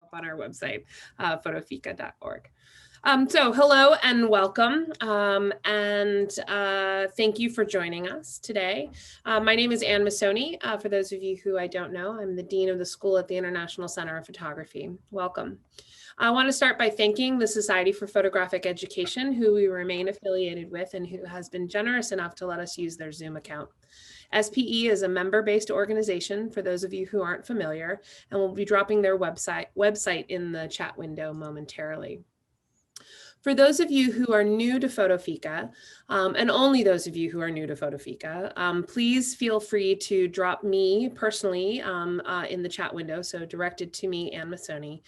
up on our website, photofika.org. So hello and welcome, and thank you for joining us today. My name is Ann Masoni. For those of you who I don't know, I'm the Dean of the School at the International Center of Photography. Welcome. I want to start by thanking the Society for Photographic Education, who we remain affiliated with and who has been generous enough to let us use their Zoom account. SPE is a member-based organization, for those of you who aren't familiar, and we'll be dropping their website in the chat window momentarily. For those of you who are new to FotoFika, and only those of you who are new to FotoFika, please feel free to drop me personally in the chat window, so directed to me, Ann Masoni,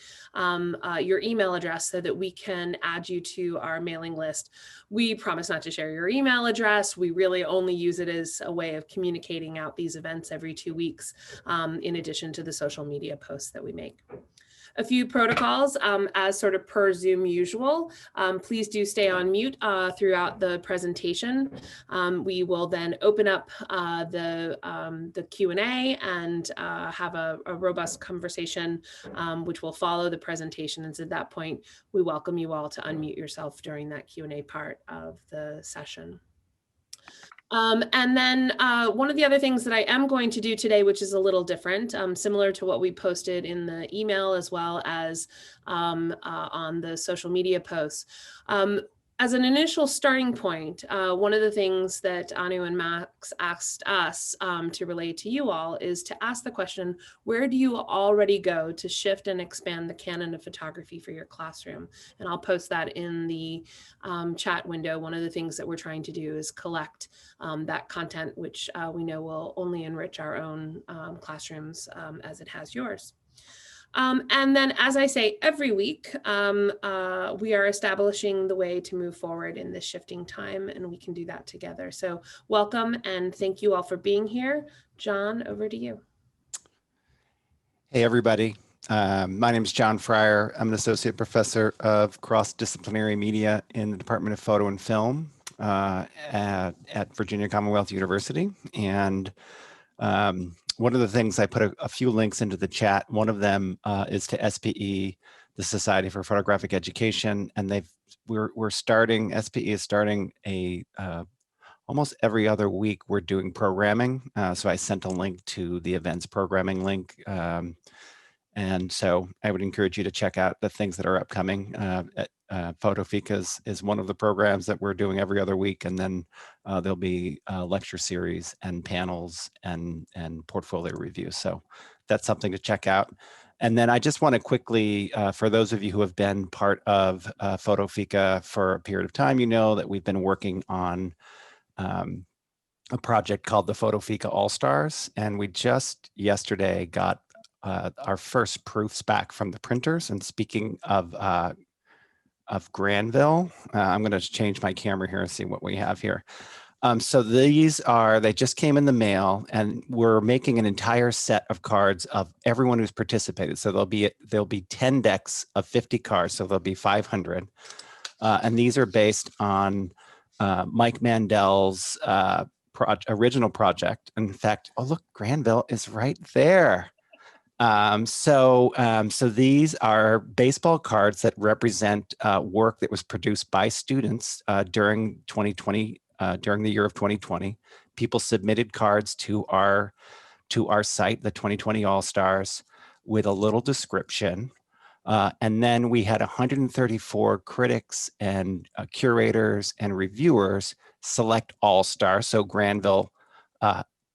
your email address so that we can add you to our mailing list. We promise not to share your email address. We really only use it as a way of communicating out these events every 2 weeks, in addition to the social media posts that we make. A few protocols, as sort of per Zoom usual. Please do stay on mute throughout the presentation. We will then open up the Q&A and have a robust conversation, which will follow the presentation. And so at that point, we welcome you all to unmute yourself during that Q&A part of the session. And then one of the other things that I am going to do today, which is a little different, similar to what we posted in the email as well as on the social media posts. As an initial starting point, one of the things that Annu and Max asked us to relay to you all is to ask the question, where do you already go to shift and expand the canon of photography for your classroom? And I'll post that in the chat window. One of the things that we're trying to do is collect that content, which we know will only enrich our own classrooms as it has yours. And then, as I say every week, we are establishing the way to move forward in this shifting time, and we can do that together. So welcome and thank you all for being here. John, over to you. Hey, everybody. My name is John Fryer. I'm an associate professor of cross-disciplinary media in the Department of Photo and Film at Virginia Commonwealth University. And one of the things, I put a few links into the chat. One of them is to SPE, the Society for Photographic Education, and SPE is starting a almost every other week we're doing programming. So I sent a link to the events programming link. And so I would encourage you to check out the things that are upcoming. FotoFika is one of the programs that we're doing every other week, and then there'll be lecture series and panels and portfolio reviews. So that's something to check out. And then I just want to quickly, for those of you who have been part of FotoFika for a period of time, you know that we've been working on a project called the FotoFika All-Stars, and we just yesterday got our first proofs back from the printers. And speaking of Granville, I'm going to change my camera here and see what we have here. So they just came in the mail, and we're making an entire set of cards of everyone who's participated. So there'll be 10 decks of 50 cards, so there'll be 500. And these are based on Mike Mandel's original project. In fact, oh look, Granville is right there. So these are baseball cards that represent work that was produced by students during 2020, during the year of 2020. People submitted cards to our site, the 2020 All-Stars, with a little description. And then we had 134 critics and curators and reviewers select All-Star. So Granville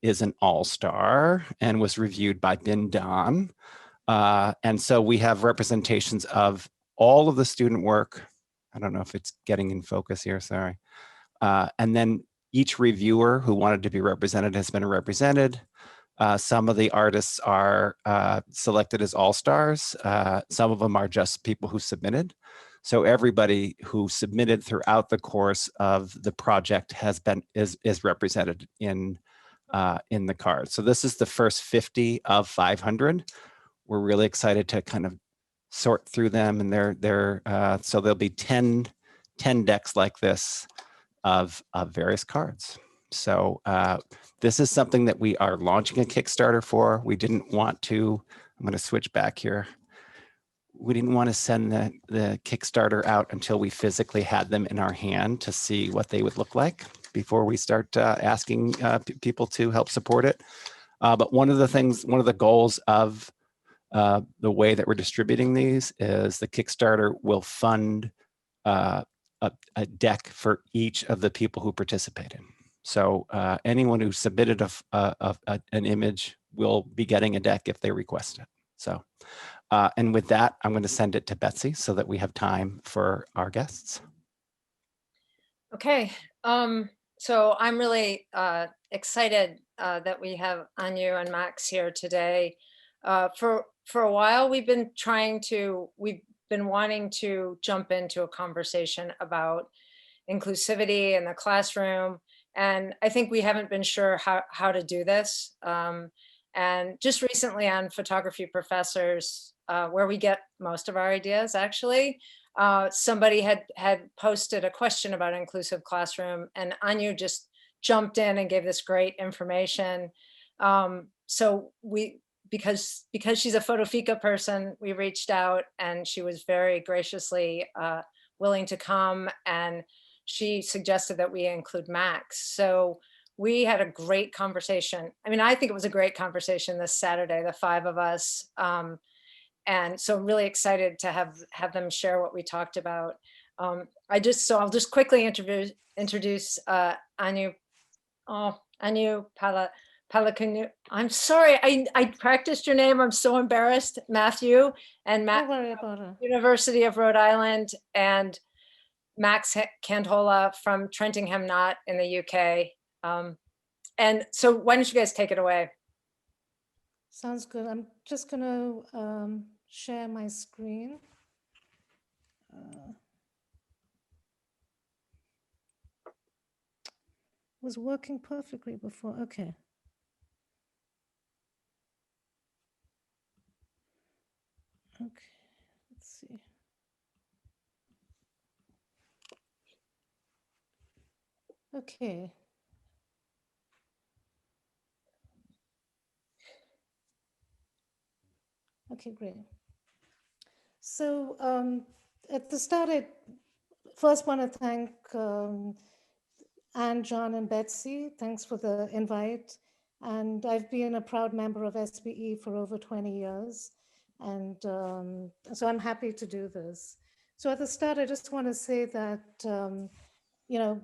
is an all-star and was reviewed by Bin Don. And so we have representations of all of the student work. I don't know if it's getting in focus here, sorry. And then each reviewer who wanted to be represented has been represented. Some of the artists are selected as all-stars. Some of them are just people who submitted. So everybody who submitted throughout the course of the project is represented in the card. So this is the first 50 of 500. We're really excited to kind of sort through them, and so there'll be 10 decks like this of various cards. So this is something that we are launching a Kickstarter for. We didn't want to, I'm going to switch back here. we didn't want to send the Kickstarter out until we physically had them in our hand to see what they would look like before we start asking people to help support it. But one of the goals of the way that we're distributing these is the Kickstarter will fund a deck for each of the people who participated. So anyone who submitted an image will be getting a deck if they request it. So, and with that, I'm going to send it to Betsy so that we have time for our guests. Okay, so I'm really excited that we have Annu and Max here today. For a while, we've been wanting to jump into a conversation about inclusivity in the classroom, and I think we haven't been sure how to do this. And just recently on Photography Professors, where we get most of our ideas actually, somebody had posted a question about inclusive classroom, and Annu just jumped in and gave this great information. So because she's a FotoFika person, we reached out, and she was very graciously willing to come, and she suggested that we include Max. So we had a great conversation. I mean, I think it was a great conversation this Saturday, the 5 of us. And so I'm really excited to have them share what we talked about. I'll just quickly introduce Annu Palakunnathu. I'm sorry, I practiced your name. I'm so embarrassed. Matthew and Matt, Don't worry about it. University of Rhode Island, and Max Kandhola from Trentingham Knott in the UK. And so why don't you guys take it away? Sounds good. I'm just going to share my screen. Was working perfectly before. Okay. Okay, let's see. Okay. Okay, great. So at the start, I first want to thank Anne, John, and Betsy. Thanks for the invite. And I've been a proud member of SBE for over 20 years. And so I'm happy to do this. So at the start, I just want to say that, you know,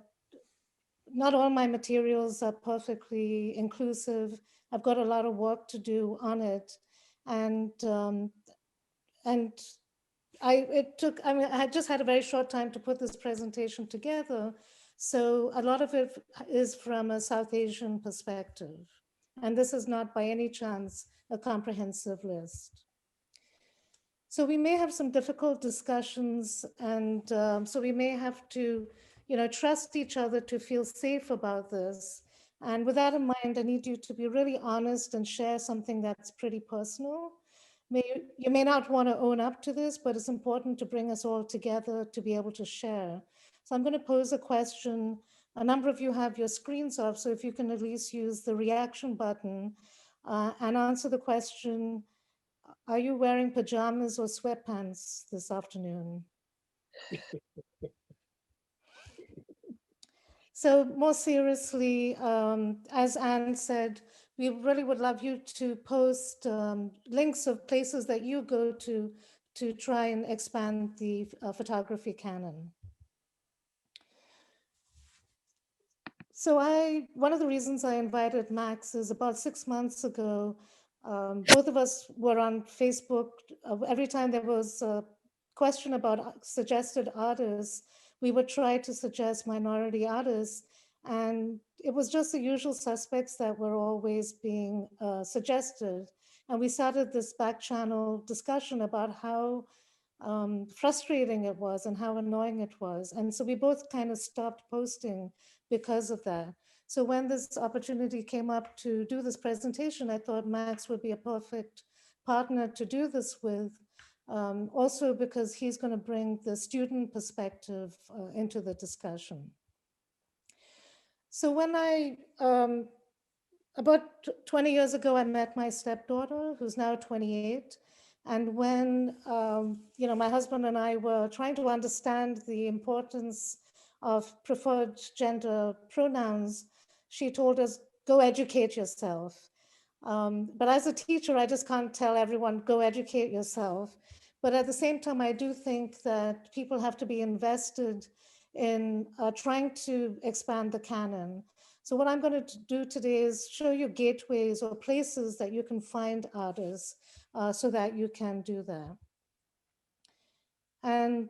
not all my materials are perfectly inclusive. I've got a lot of work to do on it. And I just had a very short time to put this presentation together. So a lot of it is from a South Asian perspective. And this is not by any chance a comprehensive list. So we may have some difficult discussions, and so we may have to, trust each other to feel safe about this. And with that in mind, I need you to be really honest and share something that's pretty personal. You may not want to own up to this, but it's important to bring us all together to be able to share. So I'm going to pose a question. A number of you have your screens off, so if you can at least use the reaction button and answer the question, are you wearing pajamas or sweatpants this afternoon? So more seriously, as Anne said, we really would love you to post links of places that you go to try and expand the photography canon. So one of the reasons I invited Max is about 6 months ago, both of us were on Facebook. Every time there was a question about suggested artists, we would try to suggest minority artists. And it was just the usual suspects that were always being suggested. And we started this back channel discussion about how frustrating it was and how annoying it was. And so we both kind of stopped posting because of that. So when this opportunity came up to do this presentation, I thought Max would be a perfect partner to do this with, also because he's going to bring the student perspective into the discussion. So when about 20 years ago, I met my stepdaughter, who's now 28. And when my husband and I were trying to understand the importance of preferred gender pronouns, she told us, go educate yourself. But as a teacher, I just can't tell everyone, go educate yourself. But at the same time, I do think that people have to be invested in trying to expand the canon. So what I'm going to do today is show you gateways or places that you can find artists so that you can do that. And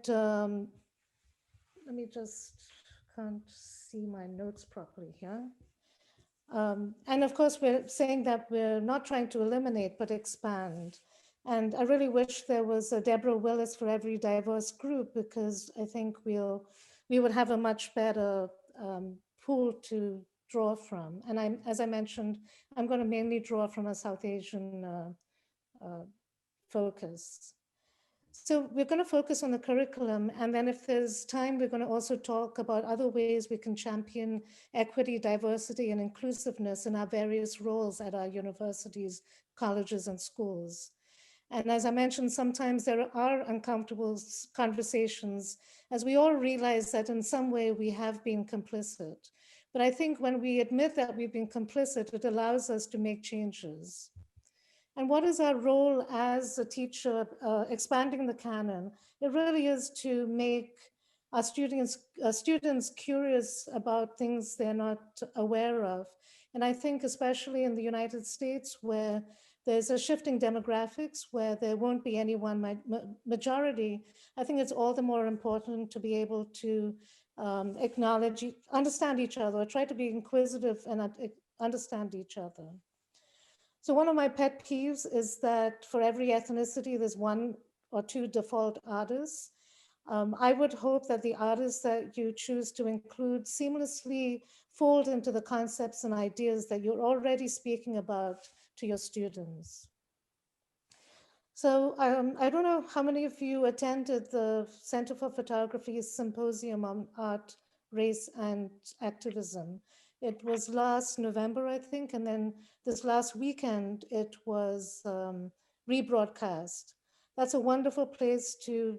let me just, can't see my notes properly here. And of course, we're saying that we're not trying to eliminate, but expand. And I really wish there was a Deborah Willis for every diverse group, because I think we would have a much better pool to draw from. And as I mentioned, I'm going to mainly draw from a South Asian focus. So we're going to focus on the curriculum, and then if there's time, we're going to also talk about other ways we can champion equity, diversity, and inclusiveness in our various roles at our universities, colleges, and schools. And as I mentioned, sometimes there are uncomfortable conversations, as we all realize that in some way we have been complicit. But I think when we admit that we've been complicit, it allows us to make changes. And what is our role as a teacher expanding the canon? It really is to make our students curious about things they're not aware of. And I think especially in the United States, where there's a shifting demographics, where there won't be any one majority, I think it's all the more important to be able to acknowledge, understand each other, try to be inquisitive and understand each other. So one of my pet peeves is that for every ethnicity, there's one or two default artists. I would hope that the artists that you choose to include seamlessly fold into the concepts and ideas that you're already speaking about to your students. So I don't know how many of you attended the Center for Photography's Symposium on Art, Race, and Activism. It was last November, I think, and then this last weekend, it was rebroadcast. That's a wonderful place to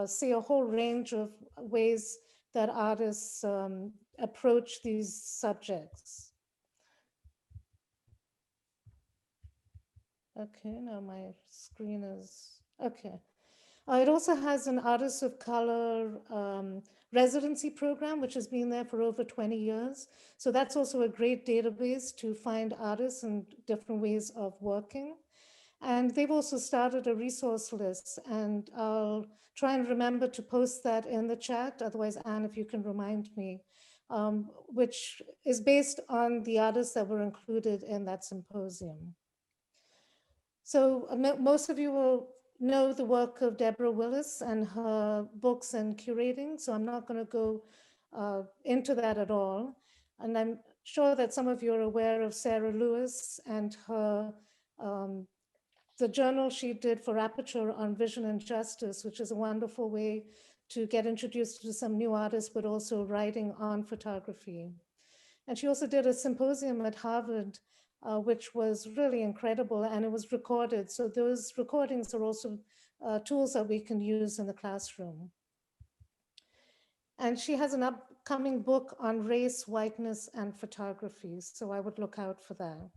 see a whole range of ways that artists approach these subjects. Okay, now my screen is, okay. It also has an Artists of Color residency program, which has been there for over 20 years. So that's also a great database to find artists and different ways of working. And they've also started a resource list, and I'll try and remember to post that in the chat. Otherwise, Anne, if you can remind me, which is based on the artists that were included in that symposium. So most of you will know the work of Deborah Willis and her books and curating, so I'm not going to go into that at all. And I'm sure that some of you are aware of Sarah Lewis and her the journal she did for Aperture on Vision and Justice, which is a wonderful way to get introduced to some new artists, but also writing on photography. And she also did a symposium at Harvard, which was really incredible, and it was recorded. So those recordings are also tools that we can use in the classroom. And she has an upcoming book on race, whiteness, and photography. So I would look out for that.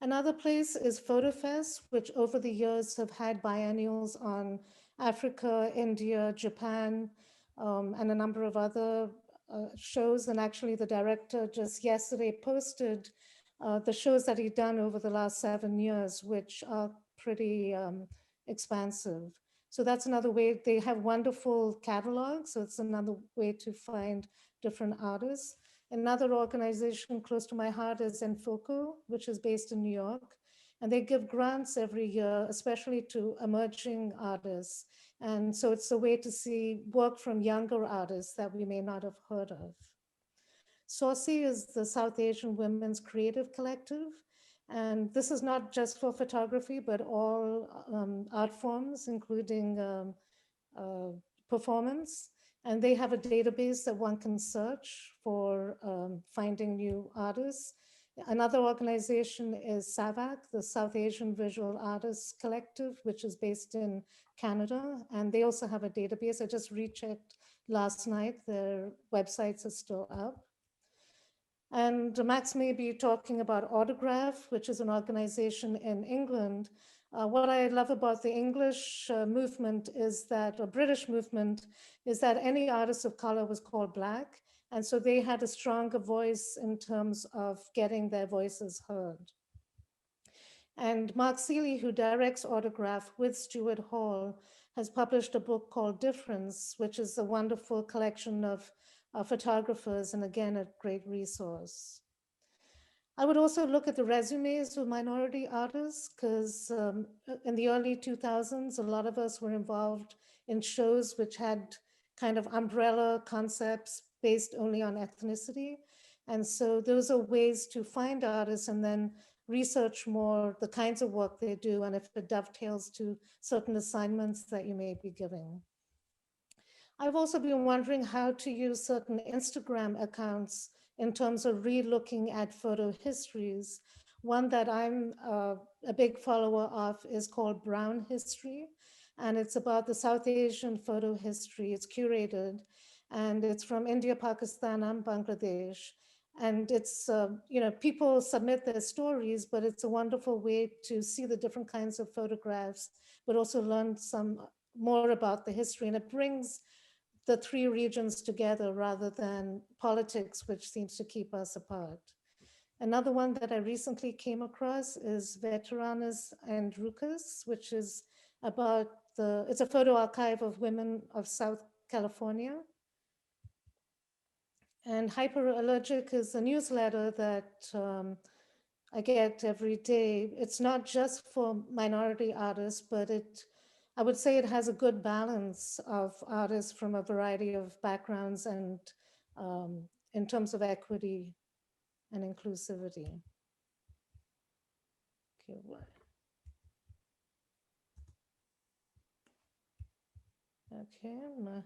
Another place is FotoFest, which over the years have had biennials on Africa, India, Japan, and a number of other shows. And actually the director just yesterday posted the shows that he'd done over the last 7 years, which are pretty expansive. So that's another way. They have wonderful catalogs. So it's another way to find different artists. Another organization close to my heart is Enfoco, which is based in New York. And they give grants every year, especially to emerging artists. And so it's a way to see work from younger artists that we may not have heard of. SAUCY is the South Asian Women's Creative Collective. And this is not just for photography, but all art forms, including performance. And they have a database that one can search for finding new artists. Another organization is SAVAC, the South Asian Visual Artists Collective, which is based in Canada. And they also have a database. I just rechecked last night. Their websites are still up. And Max may be talking about Autograph, which is an organization in England. What I love about the English movement is that, or British movement, is that any artist of color was called Black. And so they had a stronger voice in terms of getting their voices heard. And Mark Seeley, who directs Autograph with Stuart Hall, has published a book called Difference, which is a wonderful collection of photographers, and again, a great resource. I would also look at the resumes of minority artists, because in the early 2000s, a lot of us were involved in shows which had kind of umbrella concepts based only on ethnicity. And so those are ways to find artists and then research more the kinds of work they do and if it dovetails to certain assignments that you may be giving. I've also been wondering how to use certain Instagram accounts in terms of re-looking at photo histories. One that I'm a big follower of is called Brown History, and it's about the South Asian photo history. It's curated, and it's from India, Pakistan, and Bangladesh. And it's, people submit their stories, but it's a wonderful way to see the different kinds of photographs, but also learn some more about the history. And it brings the three regions together rather than politics, which seems to keep us apart. Another one that I recently came across is Veteranas and Rucas, which is about it's a photo archive of women of South California. And Hyperallergic is a newsletter that I get every day. It's not just for minority artists, but I would say it has a good balance of artists from a variety of backgrounds and in terms of equity and inclusivity. Okay, what? Okay, I'm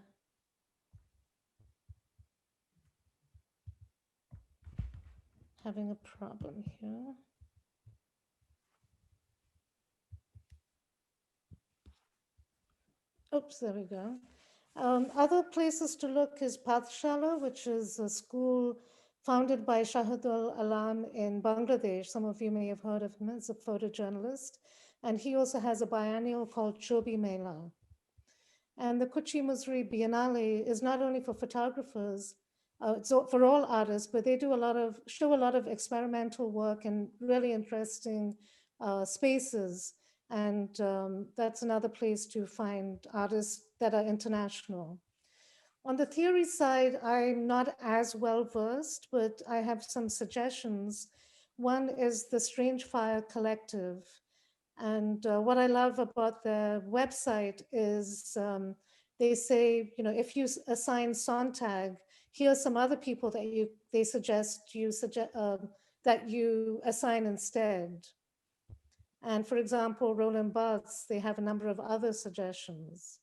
having a problem here. Oops, there we go. Other places to look is Pathshala, which is a school founded by Shahidul Alam in Bangladesh. Some of you may have heard of him as a photojournalist. And he also has a biennial called Chobi Mela. And the Kuchi Musri Biennale is not only for photographers, it's for all artists, but they do show a lot of experimental work in really interesting spaces. And that's another place to find artists that are international. On the theory side, I'm not as well versed, but I have some suggestions. One is the Strange Fire Collective. And what I love about their website is they say, if you assign Sontag, here are some other people that they suggest that you assign instead. And for example, Roland Barthes, they have a number of other suggestions.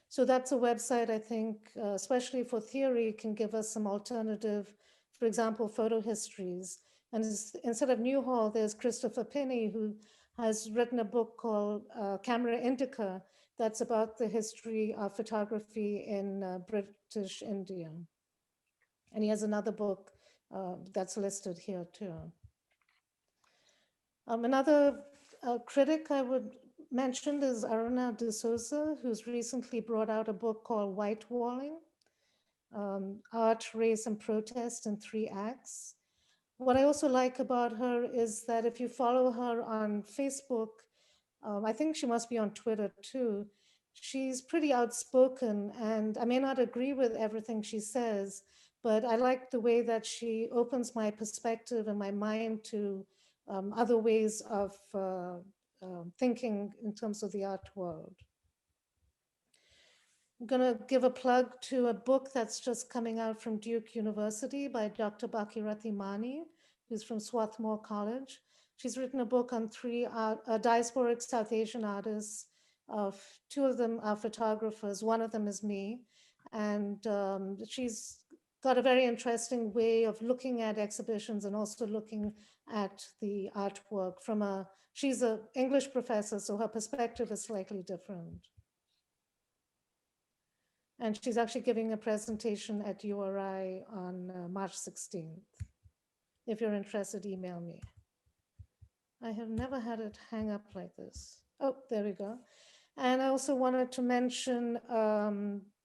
So that's a website I think, especially for theory, can give us some alternative, for example, photo histories. And instead of Newhall, there's Christopher Pinney, who has written a book called Camera Indica, that's about the history of photography in British India. And he has another book that's listed here too. Another critic I would mention is Aruna de Souza, who's recently brought out a book called Whitewalling, Art, Race, and Protest in 3 Acts. What I also like about her is that if you follow her on Facebook, I think she must be on Twitter too, she's pretty outspoken, and I may not agree with everything she says, but I like the way that she opens my perspective and my mind to other ways of thinking in terms of the art world. I'm going to give a plug to a book that's just coming out from Duke University by Dr. Bhakirathi Mani, who's from Swarthmore College. She's written a book on 3 diasporic South Asian artists. 2 of them are photographers. One of them is me. And she's got a very interesting way of looking at exhibitions and also looking at the artwork from she's an English professor, so her perspective is slightly different. And she's actually giving a presentation at URI on March 16th. If you're interested, email me. I have never had it hang up like this. Oh, there we go. And I also wanted to mention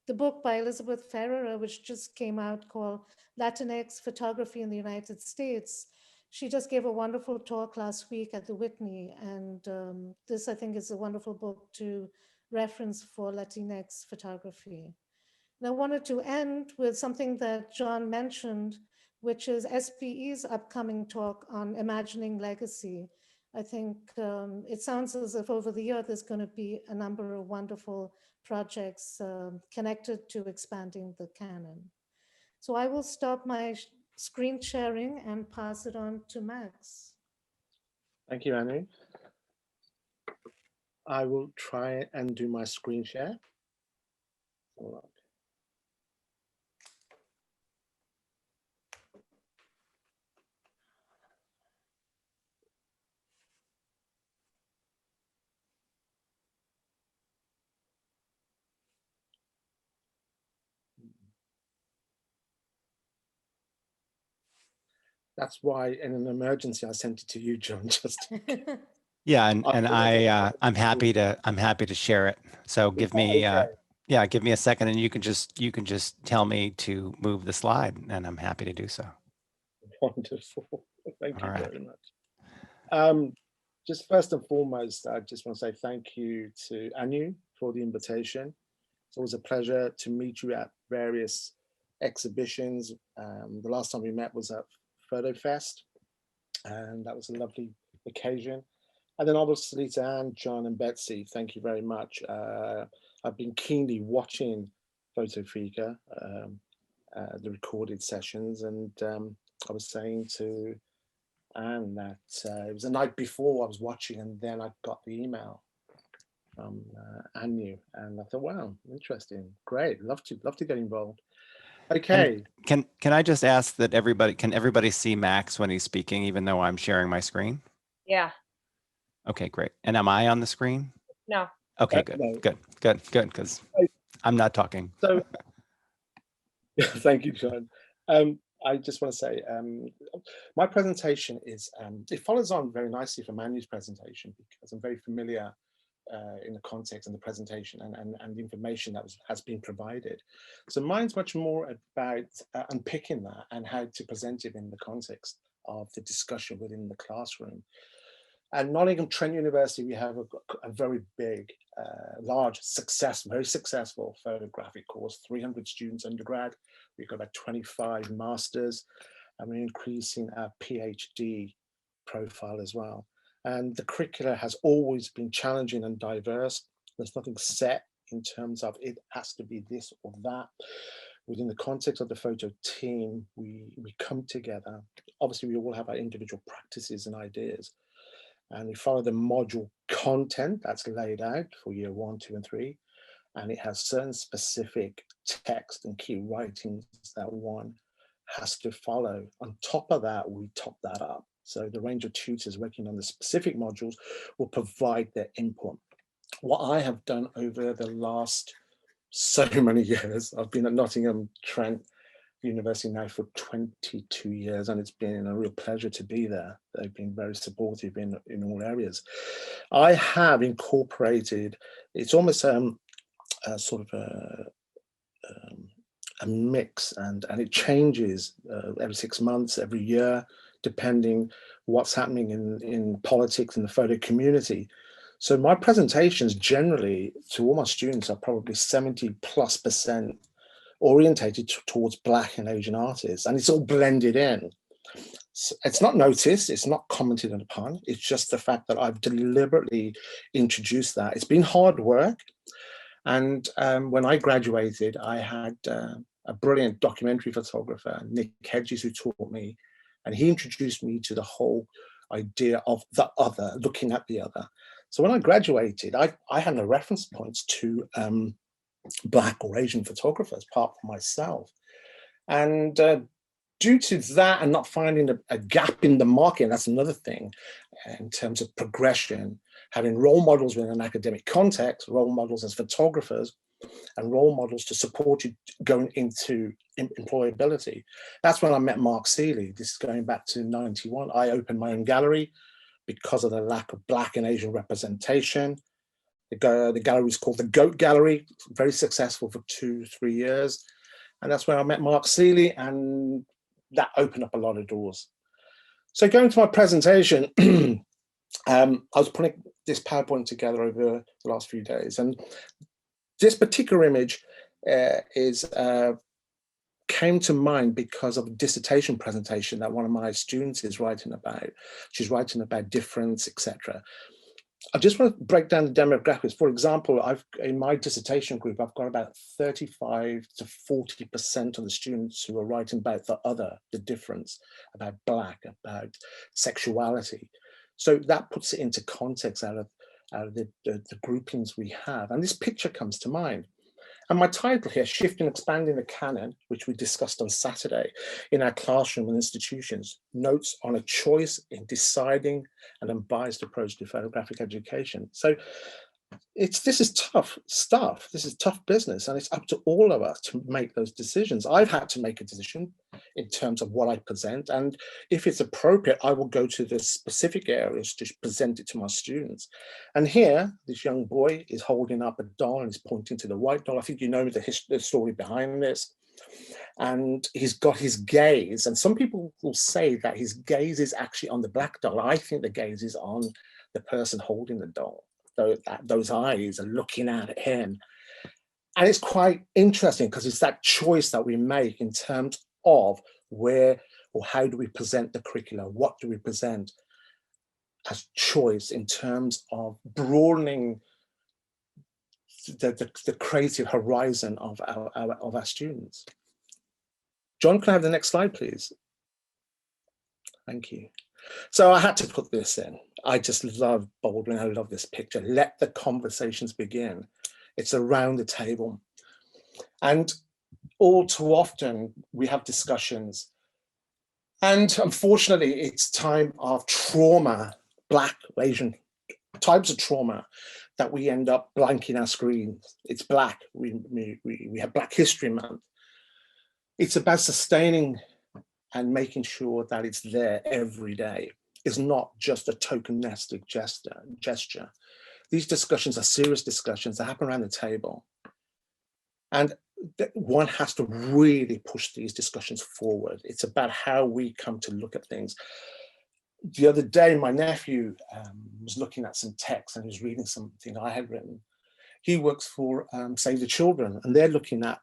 the book by Elizabeth Ferreira, which just came out, called Latinx Photography in the United States. She just gave a wonderful talk last week at the Whitney. And this, I think, is a wonderful book to reference for Latinx photography. And I wanted to end with something that John mentioned, which is SPE's upcoming talk on imagining legacy. I think it sounds as if over the year there's going to be a number of wonderful projects connected to expanding the canon. So I will stop my screen sharing and pass it on to Max. Thank you, Annu. I will try and do my screen share. All right. That's why in an emergency I sent it to you, John. Just Yeah, and I'm happy to share it. So give me give me a second, and you can just tell me to move the slide, and I'm happy to do so. Wonderful. Thank you All right. very much. Just first and foremost, I just want to say thank you to Annu for the invitation. It's always a pleasure to meet you at various exhibitions. The last time we met was at FotoFest, and that was a lovely occasion. And then obviously to Anne, John, and Betsy, thank you very much. I've been keenly watching FotoFika, the recorded sessions, and I was saying to Anne that it was the night before I was watching, and then I got the email from Annu, and I thought, wow, interesting, great, love to get involved. Okay. And can I just ask that everybody see Max when he's speaking, even though I'm sharing my screen? Yeah. Okay, great. And am I on the screen? No. Okay, good, No. good, because I'm not talking. So, thank you, John. I just want to say, my presentation is, it follows on very nicely from Annu's presentation, because I'm very familiar in the context and the presentation and the information that has been provided. So mine's much more about unpicking that and how to present it in the context of the discussion within the classroom. At Nottingham Trent University, we have a very big, large, very successful photographic course, 300 students undergrad. We've got about 25 masters, and we're increasing our PhD profile as well. And the curricula has always been challenging and diverse. There's nothing set in terms of it has to be this or that. Within the context of the photo team, we come together. Obviously, we all have our individual practices and ideas, and we follow the module content that's laid out for year 1, 2, and 3. And it has certain specific text and key writings that one has to follow. On top of that, we top that up. So the range of tutors working on the specific modules will provide their input. What I have done over the last so many years, I've been at Nottingham Trent University now for 22 years, and it's been a real pleasure to be there. They've been very supportive in all areas. I have incorporated, it's almost sort of a mix, and it changes every 6 months, every year, depending what's happening in politics in the photo community. So my presentations generally to all my students are probably 70+% orientated towards Black and Asian artists, and it's all blended in. So it's not noticed, it's not commented upon, it's just the fact that I've deliberately introduced that. It's been hard work. And when I graduated, I had a brilliant documentary photographer, Nick Hedges, who taught me, and he introduced me to the whole idea of the other, looking at the other. So when I graduated, I had no reference points to Black or Asian photographers apart from myself. And due to that and not finding a gap in the market, that's another thing in terms of progression, having role models within an academic context, role models as photographers, and role models to support you going into employability. That's when I met Mark Seeley. This is going back to 91. I opened my own gallery because of the lack of Black and Asian representation. The gallery is called the Goat Gallery, very successful for 2-3 years. And that's where I met Mark Seeley, and that opened up a lot of doors. So going to my presentation, I was putting this PowerPoint together over the last few days, and this particular image came to mind because of a dissertation presentation that one of my students is writing about. She's writing about difference, etc. I just want to break down the demographics. For example, in my dissertation group, I've got about 35 to 40% of the students who are writing about the difference, about Black, about sexuality. So that puts it into context out of the groupings we have. And this picture comes to mind. And my title here, Shifting and Expanding the Canon, which we discussed on Saturday in our classroom and institutions, notes on a choice in deciding an unbiased approach to photographic education. So this is tough stuff. This is tough business, and it's up to all of us to make those decisions. I've had to make a decision in terms of what I present, and if it's appropriate, I will go to the specific areas to present it to my students. And here, this young boy is holding up a doll and he's pointing to the white doll. I think you know the story behind this. And he's got his gaze, and some people will say that his gaze is actually on the Black doll. I think the gaze is on the person holding the doll. Those eyes are looking at him. And it's quite interesting because it's that choice that we make in terms of where or how do we present the curriculum, what do we present as choice in terms of broadening the creative horizon of our students. John, can I have the next slide, please? Thank you. So I had to put this in. I just love Baldwin. I love this picture. Let the conversations begin. It's around the table. And all too often we have discussions. And unfortunately, it's time of trauma, Black, Asian types of trauma, that we end up blanking our screens. It's Black. We have Black History Month. It's about sustaining and making sure that it's there every day. It's not just a tokenistic gesture. These discussions are serious discussions that happen around the table. And one has to really push these discussions forward. It's about how we come to look at things. The other day, my nephew was looking at some text and he was reading something I had written. He works for Save the Children, and they're looking at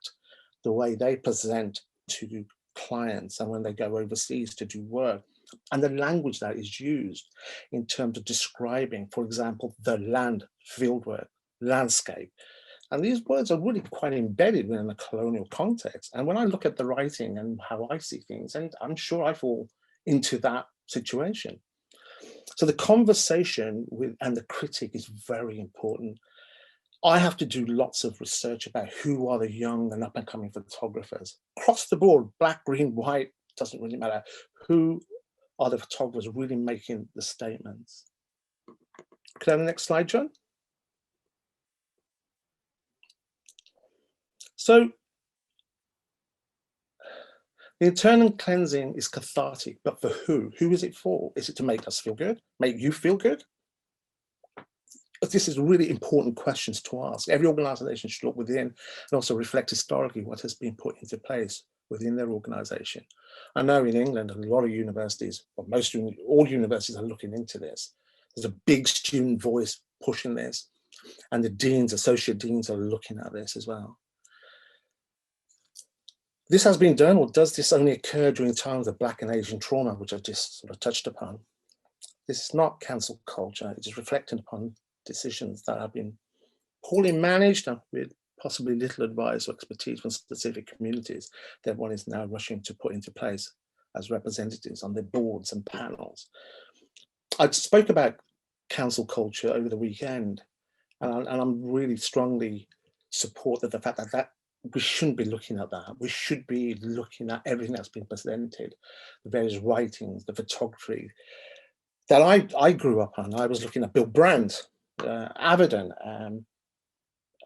the way they present to clients and when they go overseas to do work, and the language that is used in terms of describing, for example, the land, fieldwork, landscape. And these words are really quite embedded within a colonial context. And when I look at the writing and how I see things, and I'm sure I fall into that situation. So the conversation and the critic is very important. I have to do lots of research about who are the young and up and coming photographers. Across the board, Black, green, white, doesn't really matter. Who are the photographers really making the statements? Could I have the next slide, John? So the internal cleansing is cathartic, but for who? Who is it for? Is it to make us feel good? Make you feel good? This is really important questions to ask. Every organization should look within and also reflect historically what has been put into place within their organization. I know in England, a lot of universities, or all universities are looking into this. There's a big student voice pushing this, and the deans, associate deans are looking at this as well. This has been done, or does this only occur during times of Black and Asian trauma, which I've just sort of touched upon? This is not cancel culture. It is reflecting upon decisions that have been poorly managed and with possibly little advice or expertise from specific communities that one is now rushing to put into place as representatives on their boards and panels. I spoke about cancel culture over the weekend, and I'm really strongly support the fact that we shouldn't be looking at that. We should be looking at everything that's been presented, the various writings, the photography that I grew up on. I was looking at Bill Brandt, Avedon.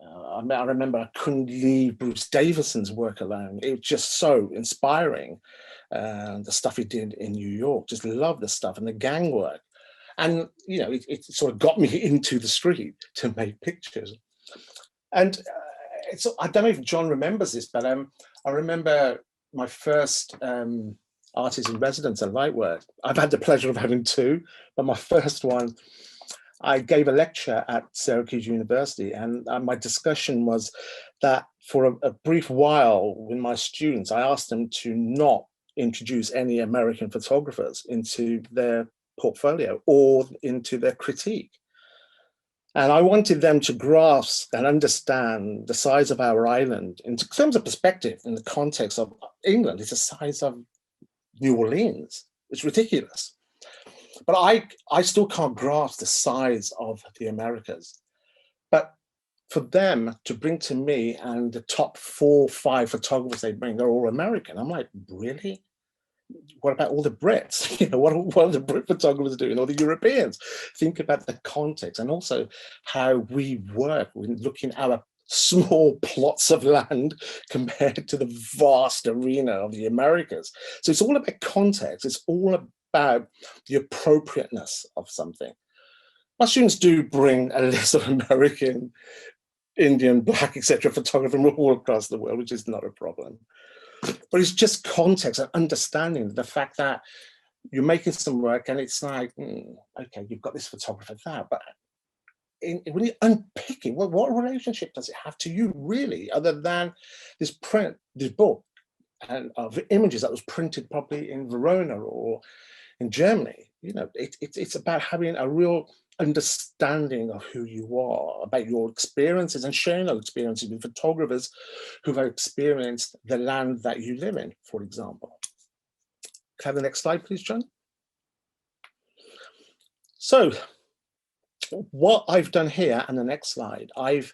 I remember I couldn't leave Bruce Davison's work alone. It was just so inspiring. The stuff he did in New York, just love the stuff and the gang work. And, you know, it sort of got me into the street to make pictures. And I don't know if John remembers this, but I remember my first artist in residence at Lightwork. I've had the pleasure of having two, but my first one, I gave a lecture at Syracuse University, and my discussion was that for a brief while with my students, I asked them to not introduce any American photographers into their portfolio or into their critique. And I wanted them to grasp and understand the size of our island in terms of perspective, in the context of England. It's the size of New Orleans. It's ridiculous. But I still can't grasp the size of the Americas. But for them to bring to me, and the top 4 or 5 photographers they bring, they're all American. I'm like, really? What about all the Brits? You know, what are the Brit photographers doing, or the Europeans? Think about the context, and also how we work when looking at our small plots of land compared to the vast arena of the Americas. So it's all about context. It's all about the appropriateness of something. My students do bring a list of American, Indian, Black, etc. photographers from all across the world, which is not a problem. But it's just context and understanding the fact that you're making some work and it's like, okay, you've got this photographer there, but when you unpick it, what relationship does it have to you really, other than this book and of images that was printed probably in Verona or in Germany? You know, it's about having a real understanding of who you are, about your experiences, and sharing those experiences with photographers who have experienced the land that you live in, for example. Can I have the next slide, please, John? So what I've done here, and the next slide, I've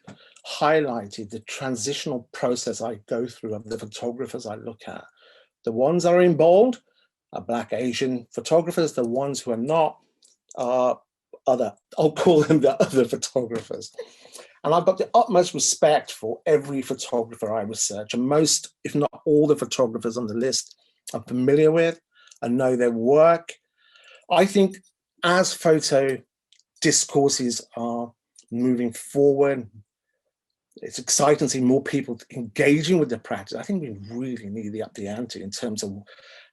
highlighted the transitional process I go through of the photographers I look at. The ones that are in bold are Black Asian photographers. The ones who are not are other, I'll call them the other photographers. And I've got the utmost respect for every photographer I research, and most, if not all, the photographers on the list I'm familiar with and know their work. I think as photo discourses are moving forward, it's exciting to see more people engaging with the practice. I think we really need to up the ante in terms of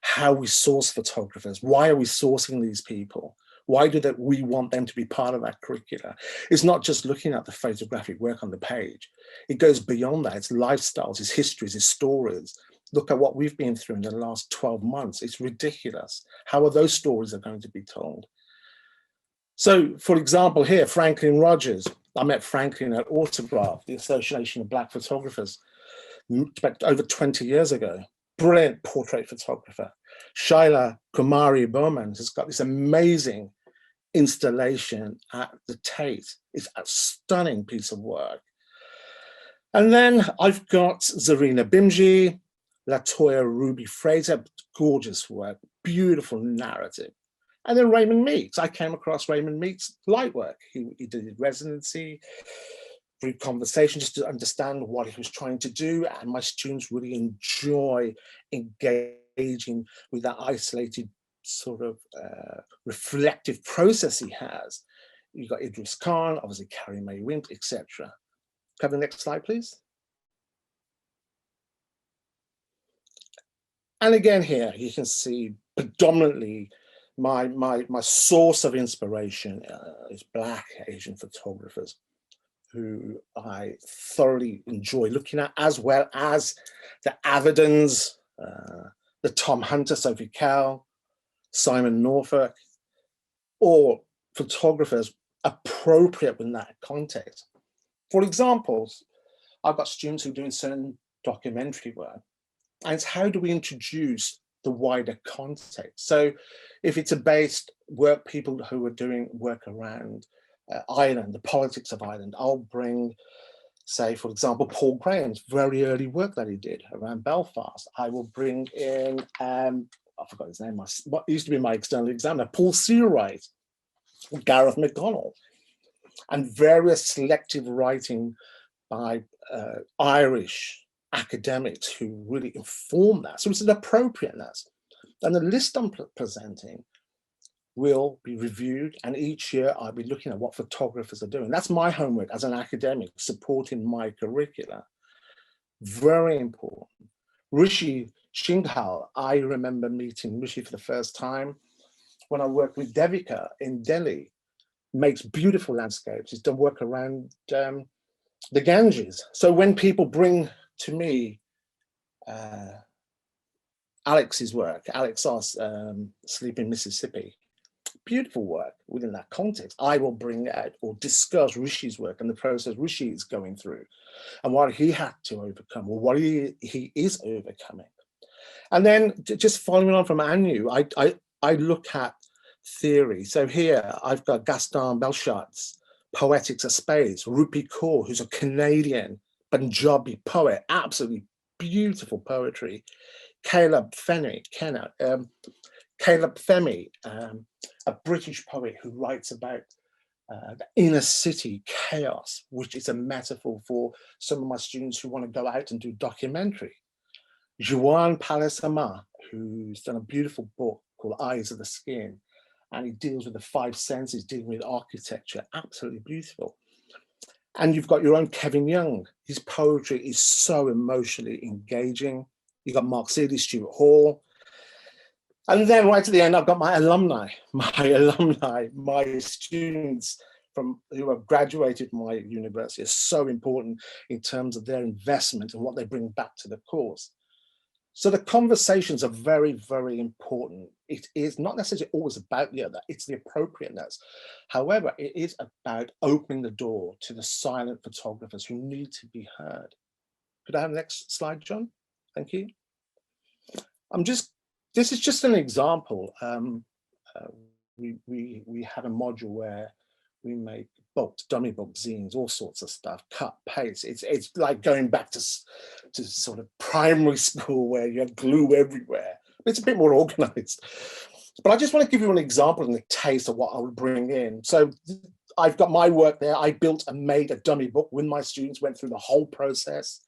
how we source photographers. Why are we sourcing these people? Why do we want them to be part of our curricula? It's not just looking at the photographic work on the page. It goes beyond that. It's lifestyles, it's histories, it's stories. Look at what we've been through in the last 12 months. It's ridiculous. How are those stories are going to be told? So, for example, here, Franklin Rogers. I met Franklin at Autograph, the Association of Black Photographers, over 20 years ago. Brilliant portrait photographer. Shaila Kumari Bowman has got this amazing installation at the Tate. It's a stunning piece of work. And then I've got Zarina Bimji, Latoya Ruby Fraser, gorgeous work, beautiful narrative. And then Raymond Meeks. I came across Raymond Meeks' light work. He did his residency, brief conversation just to understand what he was trying to do. And my students really enjoy engaging with that isolated sort of reflective process he has. You've got Idris Khan, obviously Carrie Mae Wimp, etc. Can I have the next slide, please? And again here, you can see predominantly my source of inspiration is Black Asian photographers who I thoroughly enjoy looking at, as well as the Avedons, the Tom Hunter, Sophie Kell, Simon Norfolk, or photographers appropriate in that context. For example, I've got students who are doing certain documentary work, and it's how do we introduce the wider context? So if it's a based work, people who are doing work around Ireland, the politics of Ireland, I'll bring say, for example, Paul Graham's very early work that he did around Belfast. I will bring in, I forgot his name, what used to be my external examiner, Paul Seawright, Gareth McDonald, and various selective writing by Irish academics who really inform that. So it's an appropriateness. And the list I'm presenting will be reviewed, and each year I'll be looking at what photographers are doing. That's my homework as an academic, supporting my curricula. Very important. Rishi Shinghal, I remember meeting Rishi for the first time when I worked with Devika in Delhi. Makes beautiful landscapes. He's done work around the Ganges. So when people bring to me Alex's work, Alex Sleep in Mississippi, beautiful work within that context, I will bring out or discuss Rishi's work and the process Rishi is going through and what he had to overcome or what he is overcoming. And then just following on from Annu, I look at theory. So here I've got Gaston Belchat's Poetics of Space, Rupi Kaur, who's a Canadian Punjabi poet, absolutely beautiful poetry. Caleb Femi, a British poet who writes about the inner city chaos, which is a metaphor for some of my students who want to go out and do documentary. Juan Palesama, who's done a beautiful book called Eyes of the Skin, and he deals with the five senses, dealing with architecture, absolutely beautiful. And you've got your own Kevin Young. His poetry is so emotionally engaging. You've got Mark Seeley, Stuart Hall. And then right at the end, I've got my alumni, my students who have graduated from my university are so important in terms of their investment and what they bring back to the course. So the conversations are very, very important. It is not necessarily always about the other, it's the appropriateness. However, it is about opening the door to the silent photographers who need to be heard. Could I have the next slide, John? Thank you. This is just an example. We have a module where we make books, dummy book zines, all sorts of stuff, cut, paste. It's like going back to sort of primary school where you have glue everywhere. It's a bit more organized. But I just want to give you an example and a taste of what I would bring in. So I've got my work there. I built and made a dummy book with my students, went through the whole process.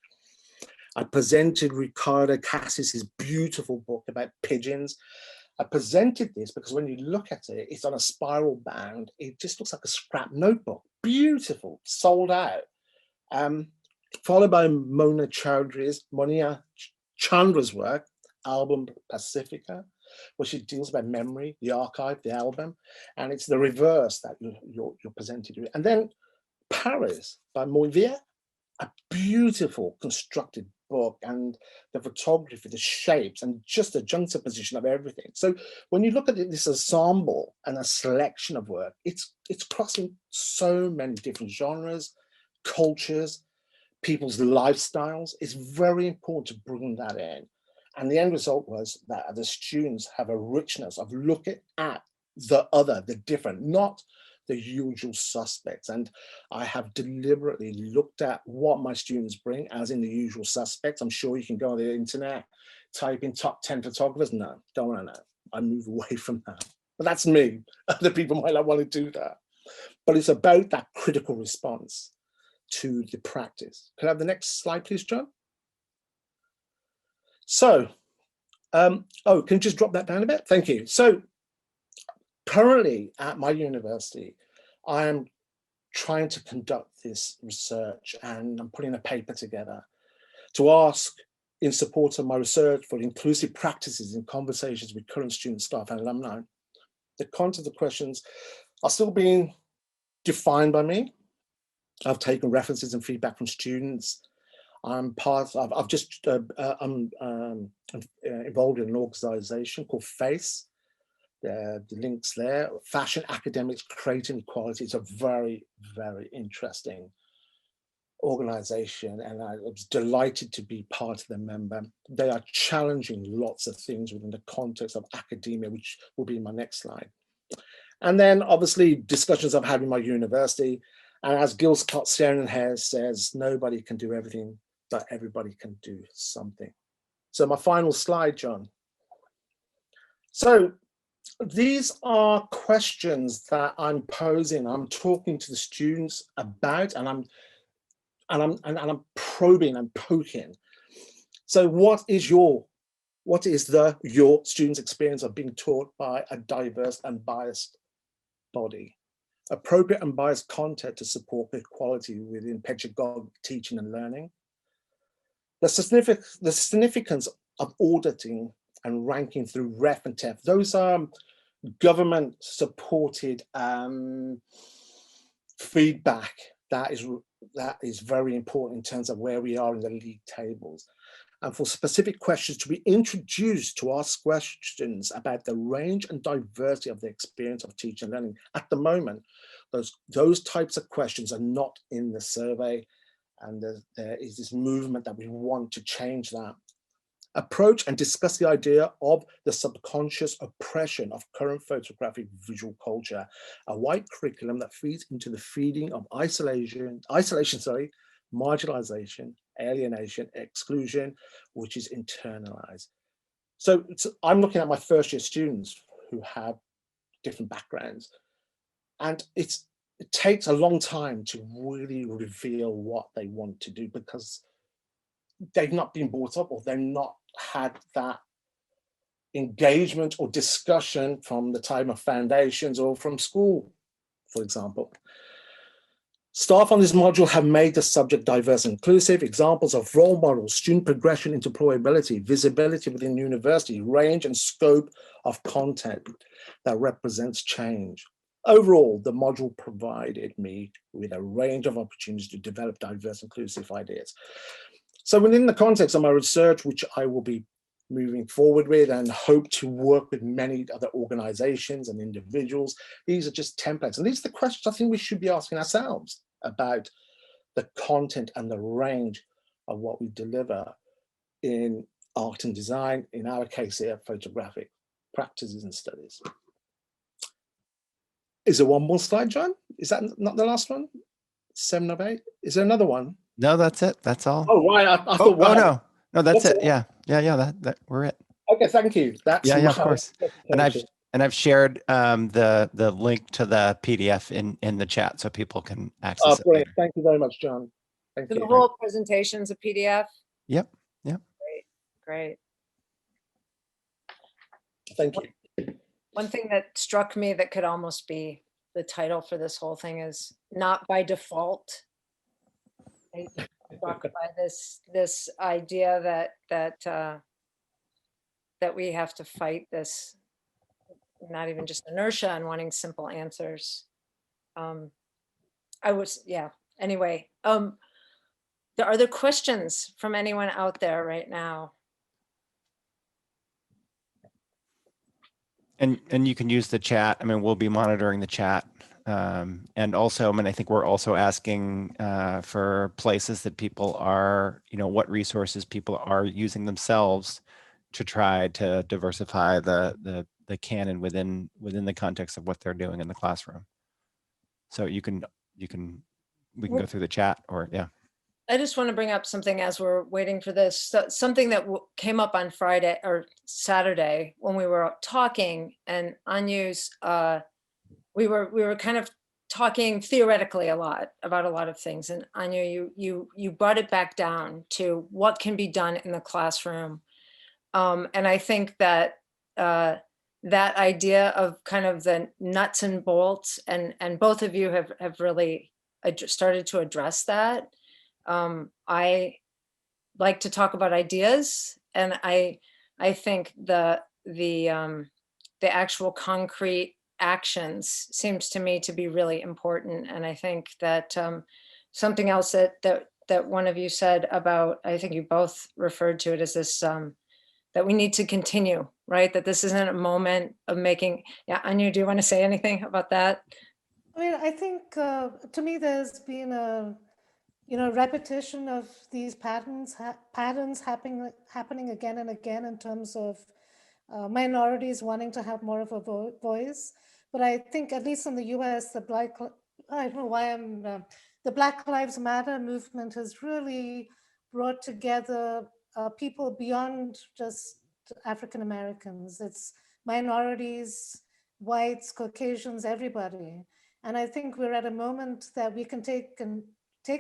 I presented Ricardo Cassis's beautiful book about pigeons. I presented this because when you look at it, it's on a spiral bound. It just looks like a scrap notebook. Beautiful, sold out. Followed by Monia Chandra's work, album Pacifica, where she deals about memory, the archive, the album, and it's the reverse that you're presented with. And then Paris by Moivier, a beautiful constructed book, and the photography, the shapes, and just the juxtaposition of everything. So when you look at this ensemble and a selection of work, it's crossing so many different genres, cultures, people's lifestyles. It's very important to bring that in. And the end result was that the students have a richness of looking at the other, the different, not the usual suspects. And I have deliberately looked at what my students bring, as in the usual suspects. I'm sure you can go on the internet, type in top 10 photographers. No, don't want to know. I move away from that. But that's me. Other people might not want to do that. But it's about that critical response to the practice. Could I have the next slide, please, John? So, can you just drop that down a bit? Thank you. So, currently at my university, I am trying to conduct this research, and I'm putting a paper together to ask, in support of my research, for inclusive practices in conversations with current students, staff, and alumni. The content of the questions are still being defined by me. I've taken references and feedback from students. I'm involved in an organization called FACE. The links there. Fashion Academics Creating Equality. It's a very, very interesting organization, and I was delighted to be part of the member. They are challenging lots of things within the context of academia, which will be my next slide. And then obviously discussions I've had in my university, And as Gil Scott Heron says, nobody can do everything, but everybody can do something. So my final slide, John. So these are questions that I'm posing, I'm talking to the students about, and I'm probing and poking. So what is your students' experience of being taught by a diverse and biased body? Appropriate and biased content to support equality within pedagogic teaching and learning. The significance of auditing and ranking through REF and TEF. Those are government supported feedback that is very important in terms of where we are in the league tables. And for specific questions to be introduced to ask questions about the range and diversity of the experience of teaching and learning. At the moment, those types of questions are not in the survey, and there is this movement that we want to change that. Approach and discuss the idea of the subconscious oppression of current photographic visual culture, a white curriculum that feeds into the feeding of isolation, marginalization, alienation, exclusion, which is internalized. So I'm looking at my first year students who have different backgrounds, and it takes a long time to really reveal what they want to do, because they've not been brought up, or they've not had that engagement or discussion from the time of foundations or from school, for example. Staff on this module have made the subject diverse and inclusive. Examples of role models, student progression into employability, visibility within university, range and scope of content that represents change. Overall, the module provided me with a range of opportunities to develop diverse, inclusive ideas. So within the context of my research, which I will be moving forward with and hope to work with many other organizations and individuals, these are just templates. And these are the questions I think we should be asking ourselves about the content and the range of what we deliver in art and design, in our case here, photographic practices and studies. Is there one more slide, John? Is that not the last one? 7 of 8? Is there another one? No, that's it. That's all. Oh, right. I thought, oh no, that's it. Yeah. That we're it. Okay, thank you. That's of course. And I've shared the link to the PDF in the chat so people can access it. Brilliant. Thank you very much, John. Thank So you. the whole presentation's a PDF? Yep. Great. Thank you. One thing that struck me that could almost be the title for this whole thing is "Not by Default." I struck by this idea that we have to fight this, not even just inertia and wanting simple answers. Anyway, are there questions from anyone out there right now? And you can use the chat. I mean, we'll be monitoring the chat. And also, I mean, I think we're also asking for places that people are, what resources people are using themselves to try to diversify the canon within the context of what they're doing in the classroom. So we can go through the chat, or yeah. I just want to bring up something as we're waiting for this. So, something that came up on Friday or Saturday when we were talking, and Annu's, we were kind of talking theoretically a lot about a lot of things. And Annu, you brought it back down to what can be done in the classroom. And I think that that idea of kind of the nuts and bolts, and both of you have really started to address that. I like to talk about ideas, and I think the actual concrete actions seems to me to be really important. And I think that something else that one of you said about, I think you both referred to it as this, that we need to continue, right? That this isn't a moment of making, yeah, Annu, do you want to say anything about that? I mean, I think to me, there's been a repetition of these patterns happening again and again in terms of minorities wanting to have more of a voice. But I think, at least in the US, the I don't know why the Black Lives Matter movement has really brought together people beyond just African Americans. It's minorities, whites, Caucasians, everybody. And I think we're at a moment that we can take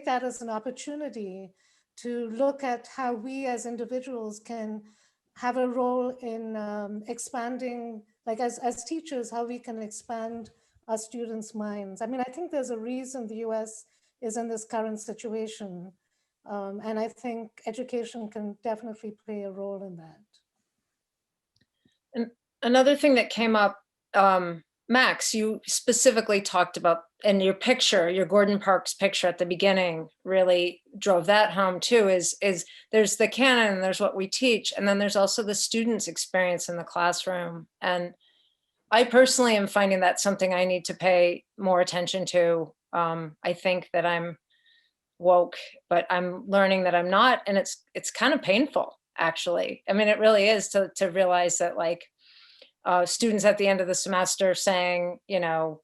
that as an opportunity to look at how we as individuals can have a role in expanding, like as teachers, how we can expand our students' minds. I mean, I think there's a reason the US is in this current situation. And I think education can definitely play a role in that. And another thing that came up, Max, you specifically talked about, and your picture, your Gordon Parks picture at the beginning really drove that home too, is there's the canon, and there's what we teach, and then there's also the students' experience in the classroom. And I personally am finding that something I need to pay more attention to. I think that I'm woke, but I'm learning that I'm not, and it's kind of painful, actually. I mean, it really is to realize that, like, students at the end of the semester saying, you know,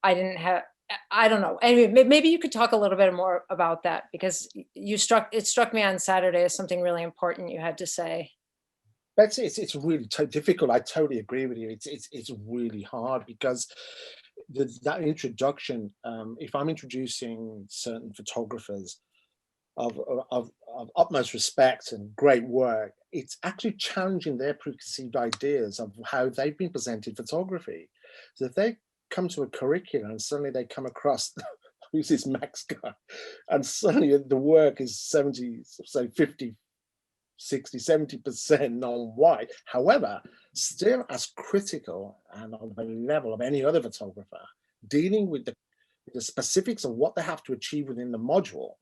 I don't know. Anyway, maybe you could talk a little bit more about that, because it struck me on Saturday as something really important you had to say. Betsy, it's really difficult. I totally agree with you. It's really hard because that introduction, if I'm introducing certain photographers of utmost respect and great work, it's actually challenging their preconceived ideas of how they've been presented photography. So if they come to a curriculum and suddenly they come across who's this Max guy, and suddenly the work is 70, say 50, 60, 70% non-white, however, still as critical and on the level of any other photographer, dealing with the specifics of what they have to achieve within the module,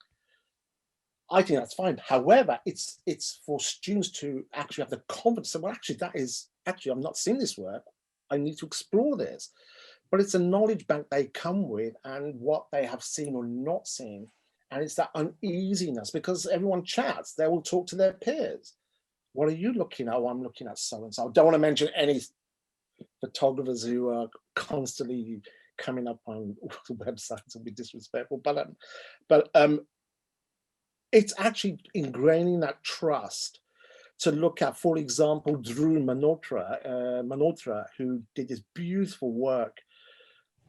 I think that's fine. However, it's for students to actually have the confidence that, well, actually, I've not seen this work. I need to explore this. But it's a knowledge bank they come with and what they have seen or not seen. And it's that uneasiness, because everyone chats, they will talk to their peers. What are you looking at? Oh, I'm looking at so-and-so. I don't want to mention any photographers who are constantly coming up on websites and be disrespectful, but it's actually ingraining that trust to look at, for example, Drew Manotra, who did this beautiful work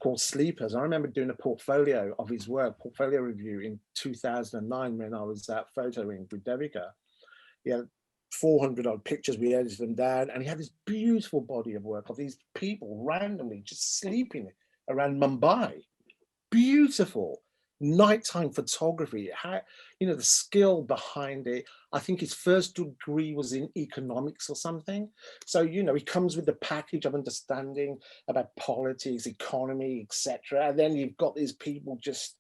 called Sleepers. I remember doing a portfolio of his work, portfolio review in 2009 when I was at Photoing with Devika. He had 400 odd pictures, we edited them down, and he had this beautiful body of work of these people randomly just sleeping around Mumbai. Beautiful nighttime photography. How, the skill behind it. I think his first degree was in economics or something. So, he comes with the package of understanding about politics, economy, etc. And then you've got these people just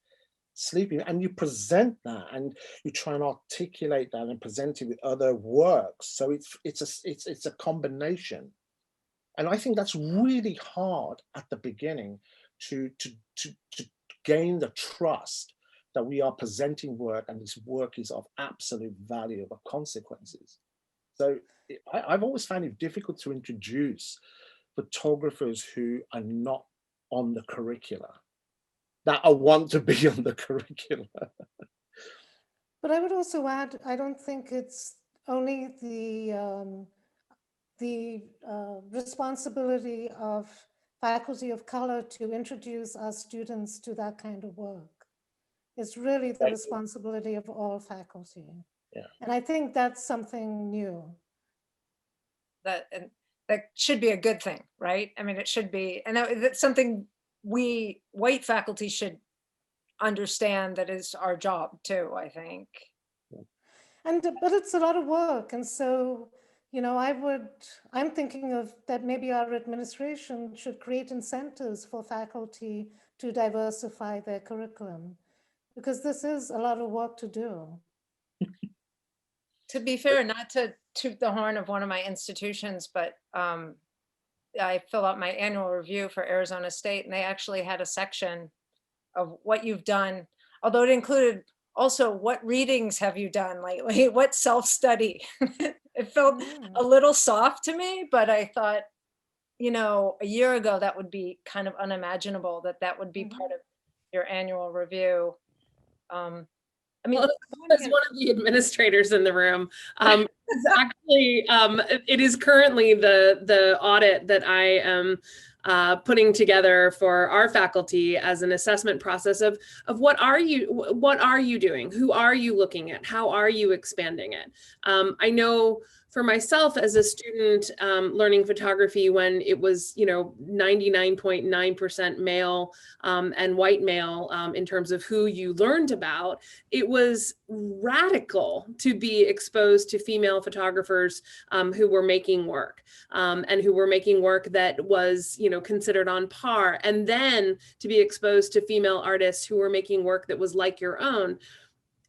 sleeping, and you present that and you try and articulate that and present it with other works. So it's a combination. And I think that's really hard at the beginning to gain the trust that we are presenting work and this work is of absolute value, of consequences. So I've always found it difficult to introduce photographers who are not on the curricula, that I want to be on the curricula. But I would also add, I don't think it's only the responsibility of faculty of color to introduce our students to that kind of work. It's really the responsibility of all faculty. Yeah. And I think that's something new. That should be a good thing, right? I mean, it should be, and that's something we white faculty should understand, that is our job too, I think. But it's a lot of work. And so, I'm thinking of that maybe our administration should create incentives for faculty to diversify their curriculum, because this is a lot of work to do. To be fair, not to toot the horn of one of my institutions, but I fill out my annual review for Arizona State, and they actually had a section of what you've done, although it included also what readings have you done lately, what self-study. It felt a little soft to me, but I thought, a year ago, that would be kind of unimaginable, that would be part of your annual review. I mean, Well, as one of the administrators in the room, it's actually, it is currently the audit that I am putting together for our faculty as an assessment process of what are you doing? Who are you looking at? How are you expanding it? I know for myself as a student learning photography when it was, 99.9% male and white male in terms of who you learned about, it was radical to be exposed to female photographers who were making work and who were making work that was, considered on par. And then to be exposed to female artists who were making work that was like your own.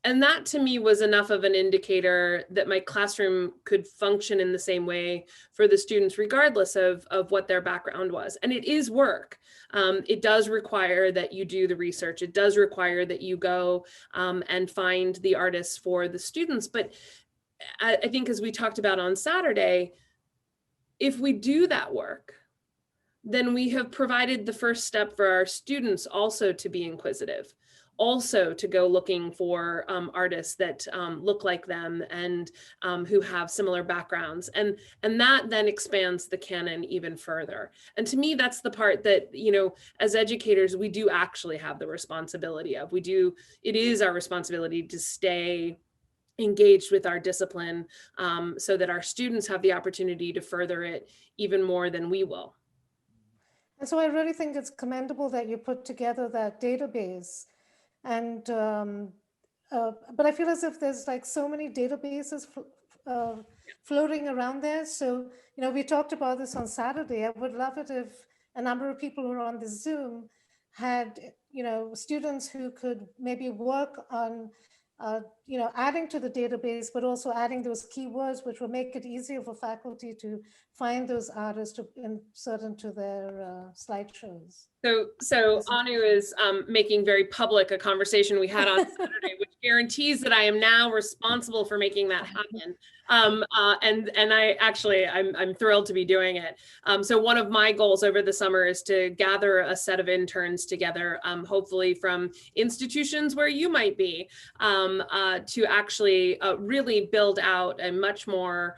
And that to me was enough of an indicator that my classroom could function in the same way for the students, regardless of what their background was. And it is work. It does require that you do the research. It does require that you go and find the artists for the students. But I think, as we talked about on Saturday, if we do that work, then we have provided the first step for our students also to be inquisitive, also to go looking for artists that look like them and who have similar backgrounds. And that then expands the canon even further. And to me, that's the part that, as educators, we do actually have the responsibility of. It is our responsibility to stay engaged with our discipline so that our students have the opportunity to further it even more than we will. And so I really think it's commendable that you put together that database. And but I feel as if there's like so many databases floating around there. So, we talked about this on Saturday. I would love it if a number of people who are on the Zoom had, students who could maybe work on adding to the database, but also adding those keywords, which will make it easier for faculty to find those artists to insert into their slideshows. So Annu is making very public a conversation we had on Saturday, which guarantees that I am now responsible for making that happen. And I'm thrilled to be doing it. So one of my goals over the summer is to gather a set of interns together, hopefully from institutions where you might be, to actually really build out a much more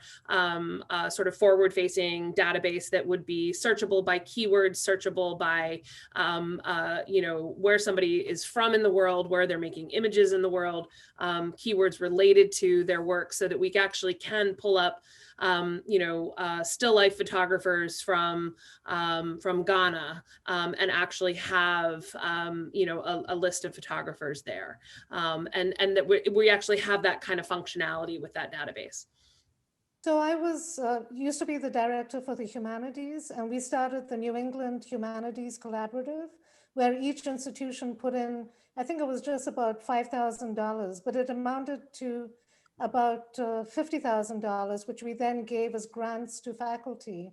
sort of forward-facing database that would be searchable by keywords, searchable by where somebody is from in the world, where they're making images in the world, keywords related to their work, so that we actually can pull up, still life photographers from Ghana and actually have, a list of photographers there, and that we actually have that kind of functionality with that database. So I was used to be the director for the humanities, and we started the New England Humanities Collaborative, where each institution put in, I think it was just about $5,000, but it amounted to about $50,000, which we then gave as grants to faculty.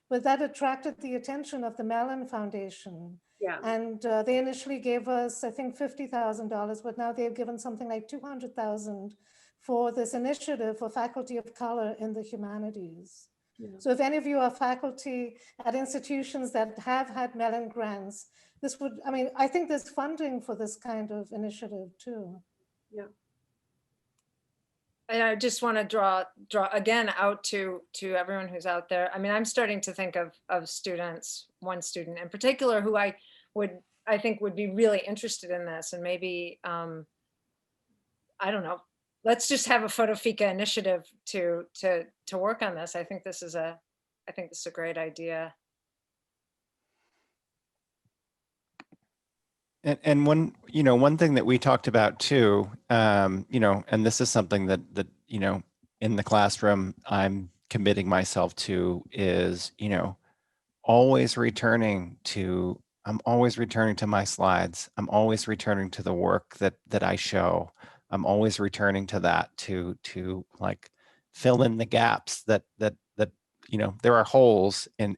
But that attracted the attention of the Mellon Foundation. Yeah. And they initially gave us, I think, $50,000, but now they've given something like $200,000 for this initiative for faculty of color in the humanities. Yeah. So if any of you are faculty at institutions that have had Mellon grants, I think there's funding for this kind of initiative too. Yeah. And I just want to draw again out to everyone who's out there. I mean, I'm starting to think of students, one student in particular, who I think would be really interested in this, and maybe, I don't know, let's just have a FotoFika initiative to work on this. I think this is a great idea. And one thing that we talked about too, and this is something that in the classroom I'm committing myself to is, always returning to my slides. I'm always returning to the work that I show. I'm always returning to that to like fill in the gaps that there are holes in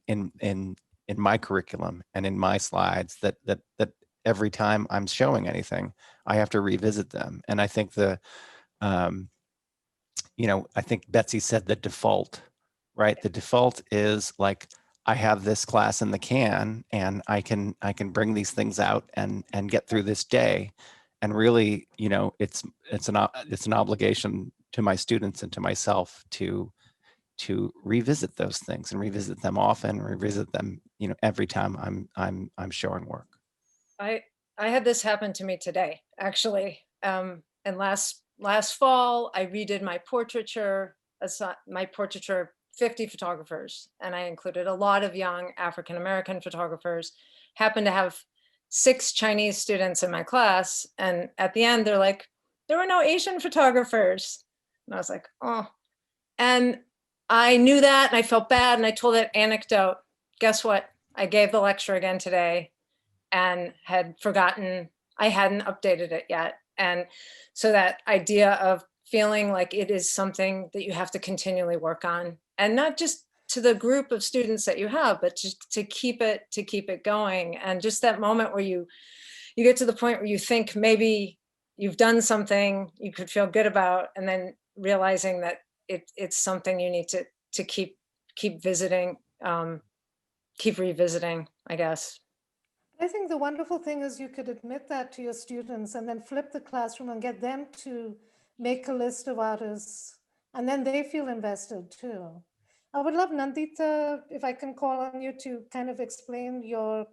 my curriculum and in my slides that every time I'm showing anything, I have to revisit them. And I think I think Betsy said the default, right? The default is like, I have this class in the can, and I can bring these things out and get through this day. And really, it's an obligation to my students and to myself to revisit those things and revisit them often, revisit them, every time I'm showing work. I had this happen to me today, actually. And last fall, I redid my portraiture, my portraiture 50 photographers, and I included a lot of young African-American photographers. Happened to have 6 Chinese students in my class, and at the end, they're like, there were no Asian photographers. And I was like, oh. And I knew that, and I felt bad, and I told that anecdote. Guess what? I gave the lecture again today and had forgotten, I hadn't updated it yet. And so that idea of feeling like it is something that you have to continually work on, and not just to the group of students that you have, but to keep it going. And just that moment where you get to the point where you think maybe you've done something you could feel good about, and then realizing that it's something you need to keep visiting, keep revisiting, I guess. I think the wonderful thing is you could admit that to your students and then flip the classroom and get them to make a list of artists, and then they feel invested too. I would love, Nandita, if I can call on you to kind of explain your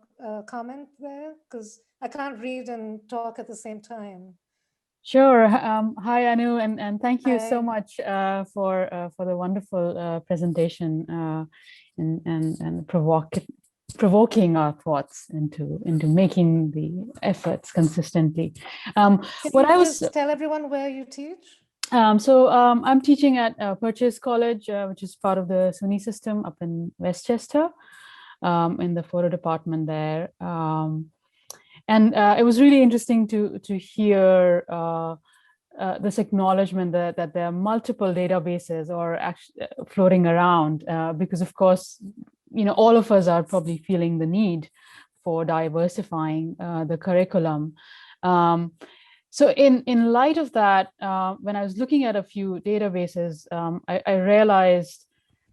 comment there, because I can't read and talk at the same time. Sure. Hi, Anu, and thank you so Hi. much for the wonderful presentation and provoking our thoughts into making the efforts consistently. Can what you I was just tell everyone where you teach? I'm teaching at Purchase College, which is part of the SUNY system up in Westchester, in the photo department there. And it was really interesting to hear this acknowledgement that there are multiple databases or actually floating around, because of course, all of us are probably feeling the need for diversifying the curriculum. So in light of that, when I was looking at a few databases, I realized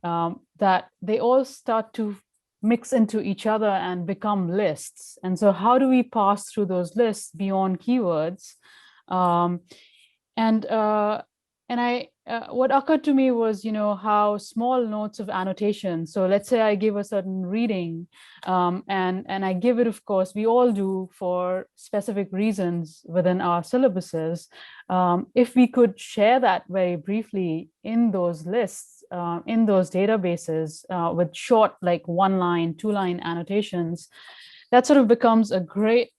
that they all start to mix into each other and become lists. And so how do we pass through those lists beyond keywords? What occurred to me was, how small notes of annotation. So let's say I give a certain reading, and I give it, of course, we all do for specific reasons within our syllabuses. If we could share that very briefly in those lists, in those databases, with short, like 1-line, 2-line annotations, that sort of becomes a great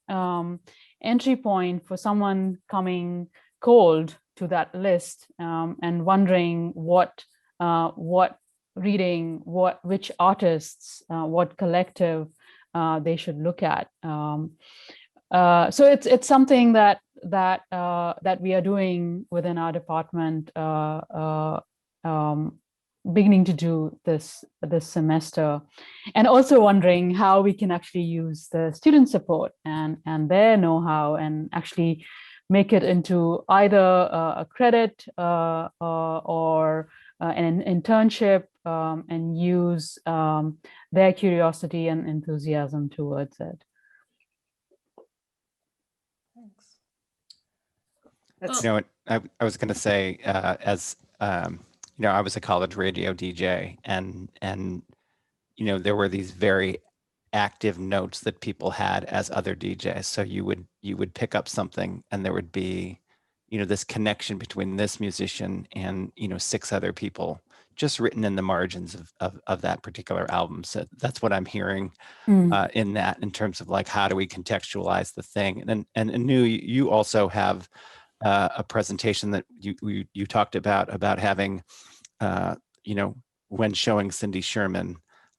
entry point for someone coming cold to that list, and wondering what reading, which artists, what collective they should look at. So it's something that we are doing within our department, beginning to do this semester, and also wondering how we can actually use the student support and their know-how and actually make it into either a credit or an internship, and use their curiosity and enthusiasm towards it. That's I was going to say, as I was a college radio DJ, and there were these very active notes that people had as other DJs. So you would pick up something, and there would be, this connection between this musician and 6 other people, just written in the margins of that particular album. So that's what I'm hearing in that, in terms of like, how do we contextualize the thing? And Annu, you also have a presentation that you talked about having, when showing Cindy Sherman,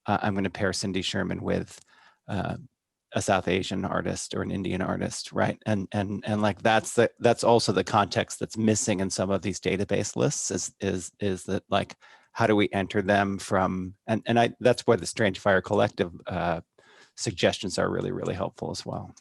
I'm going to pair Cindy Sherman with a South Asian artist or an Indian artist, right? And like that's also the context that's missing in some of these database lists, is that, like, how do we enter them from, and that's where the Strange Fire Collective suggestions are really, really helpful as well.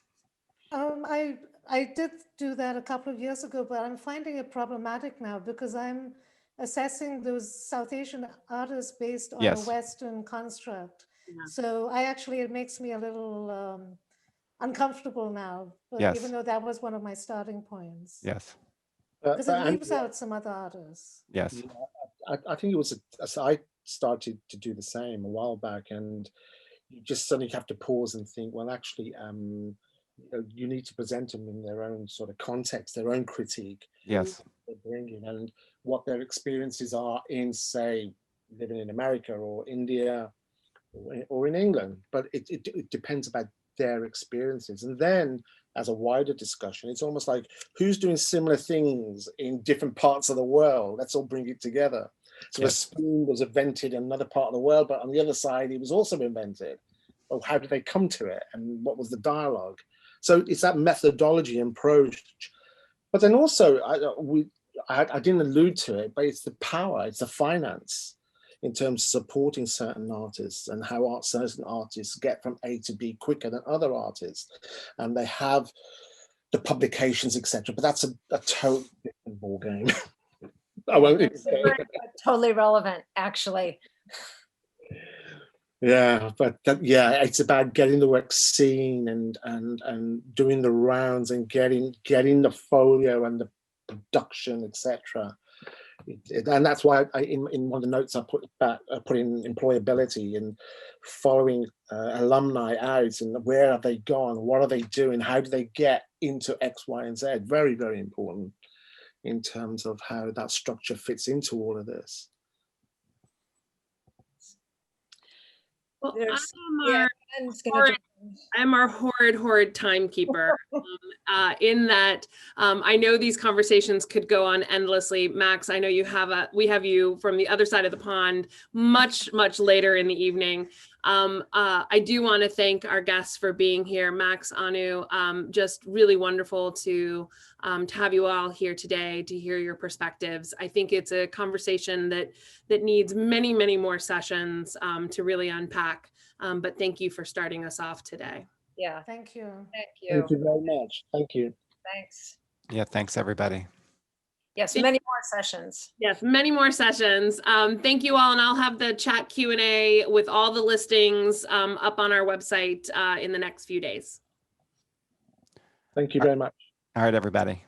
I did do that a couple of years ago, but I'm finding it problematic now because I'm assessing those South Asian artists based on a Yes. Western construct. So it makes me a little uncomfortable now, but Yes. even though that was one of my starting points. Yes. Because it leaves out some other artists. Yes. Yeah, I think it was, I started to do the same a while back, and you just suddenly have to pause and think, well, actually, you need to present them in their own sort of context, their own critique. Yes. They're bringing, and what their experiences are in, say, living in America or India or in England. But it depends about their experiences. And then as a wider discussion, it's almost like who's doing similar things in different parts of the world. Let's all bring it together. So a spoon was invented in another part of the world, but on the other side, it was also invented. Well, how did they come to it? And what was the dialogue? So it's that methodology and approach. But then also, I didn't allude to it, but it's the power, it's the finance in terms of supporting certain artists and how certain artists get from A to B quicker than other artists. And they have the publications, etc. But that's a totally different ballgame. I won't explain. Totally relevant, actually. Yeah, but it's about getting the work seen and doing the rounds and getting the folio and the production, etc. And that's why in one of the notes I put in employability and following alumni out, and where have they gone, what are they doing, how do they get into X, Y, and Z. Very, very important in terms of how that structure fits into all of this. Well, I'm our horrid timekeeper. In that, I know these conversations could go on endlessly. Max, I know we have you from the other side of the pond much later in the evening. I do want to thank our guests for being here. Max, Annu, just really wonderful to have you all here today to hear your perspectives. I think it's a conversation that needs many more sessions to really unpack. But thank you for starting us off today. Yeah. Thank you. Thank you. Thank you very much. Thank you. Thanks. Yeah, thanks everybody. Yes, many more sessions. Yes, many more sessions. Thank you all, and I'll have the chat Q&A with all the listings up on our website in the next few days. Thank you very much. All right, everybody.